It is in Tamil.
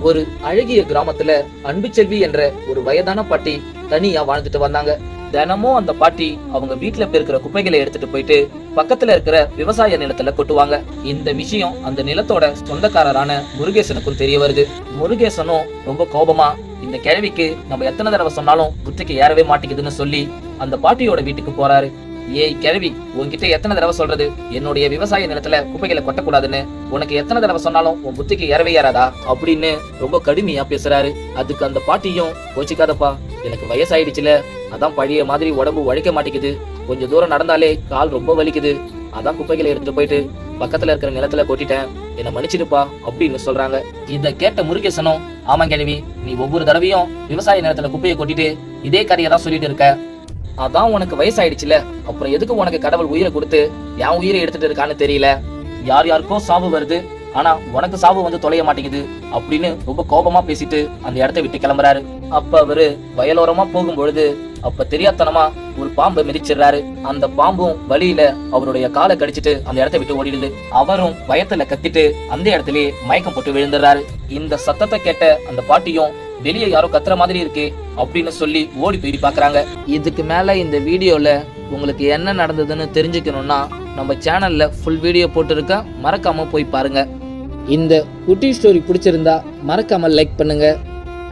ஒரு அழகிய கிராமத்துல அன்புச்செல்வி என்ற ஒரு வயதான பாட்டி தனியா வாழ்ந்துட்டு வந்தாங்க. தினமும் அந்த பாட்டி அவங்க வீட்டுல இருக்கிற குப்பைகளை எடுத்துட்டு போயிட்டு பக்கத்துல இருக்கிற விவசாய நிலத்துல கொட்டுவாங்க. இந்த விஷயம் அந்த நிலத்தோட சொந்தக்காரரான முருகேசனுக்கும் தெரிய வருது. முருகேசனும் ரொம்ப கோபமா இந்த கிழவிக்கு நம்ம எத்தனை தடவை சொன்னாலும் புத்திக்கு ஏறவே மாட்டேங்குதுன்னு சொல்லி அந்த பாட்டியோட வீட்டுக்கு போறாரு. ஏய் கிழவி, உன்கிட்ட எத்தனை தடவை சொல்றது என்னுடைய விவசாய நிலத்துல குப்பைகளை கொட்டக்கூடாதுன்னு? உனக்கு எத்தனை தடவை சொன்னாலும் உன் புத்திக்கு ஏறவே ஏறாதா அப்படின்னு ரொம்ப கடுமையா பேசுறாரு. அதுக்கு அந்த பாட்டியும், கோச்சிக்காதப்பா, எனக்கு வயசாயிடுச்சுல, அதான் பழைய மாதிரி உடம்பு உழைக்க மாட்டேங்குது, கொஞ்சம் தூரம் நடந்தாலே கால் ரொம்ப வலிக்குது, அதான் குப்பைகளை எடுத்துட்டு போயிட்டு பக்கத்துல இருக்கிற நிலத்துல கொட்டிட்டேன், என்ன மன்னிச்சிடுப்பா அப்படின்னு சொல்றாங்க. இத கேட்ட முருகேசனும், ஆமா கிழவி, நீ ஒவ்வொரு தடவையும் விவசாய நிலத்துல குப்பையை கொட்டிட்டு இதே கதையை தான் சொல்லிட்டு இருக்க. அதான் உனக்கு வயசாயிடுச்சுல, அப்புறம் எதுக்கு உனக்கு கடவுள் உயிரை கொடுத்து என் உயிரை எடுத்துட்டு இருக்கான்னு தெரியல. யார் யாருக்கோ சாவு வருது, ஆனா உனக்கு சாவு வந்து தொலைய மாட்டேங்குது அப்படின்னு ரொம்ப கோபமா பேசிட்டு அந்த இடத்தை விட்டு கிளம்புறாரு. அப்ப அவரு வயலோரமா போகும்பொழுது அப்ப தெரியாதனமா ஒரு பாம்பை மிதிச்சிடுறாரு. அந்த பாம்பும் வழியில அவருடைய காலை கடிச்சிட்டு அந்த இடத்தை விட்டு ஓடிடுது. அவரும் பயத்துல கத்திட்டு அந்த இடத்துலயே மயக்கம் போட்டு விழுந்துடுறாரு. இந்த சத்தத்தை கேட்ட அந்த பாட்டியும், வெளியே யாரோ கத்துற மாதிரி இருக்கு அப்படின்னு சொல்லி ஓடி போய் பாக்குறாங்க. இதுக்கு மேல இந்த வீடியோல உங்களுக்கு என்ன நடந்ததுன்னு தெரிஞ்சுக்கணும்னா நம்ம சேனல்ல ஃபுல் வீடியோ போட்டுருக்க, மறக்காம போய் பாருங்க. இந்த குட்டி ஸ்டோரி பிடிச்சிருந்தா மறக்காம லைக் பண்ணுங்க.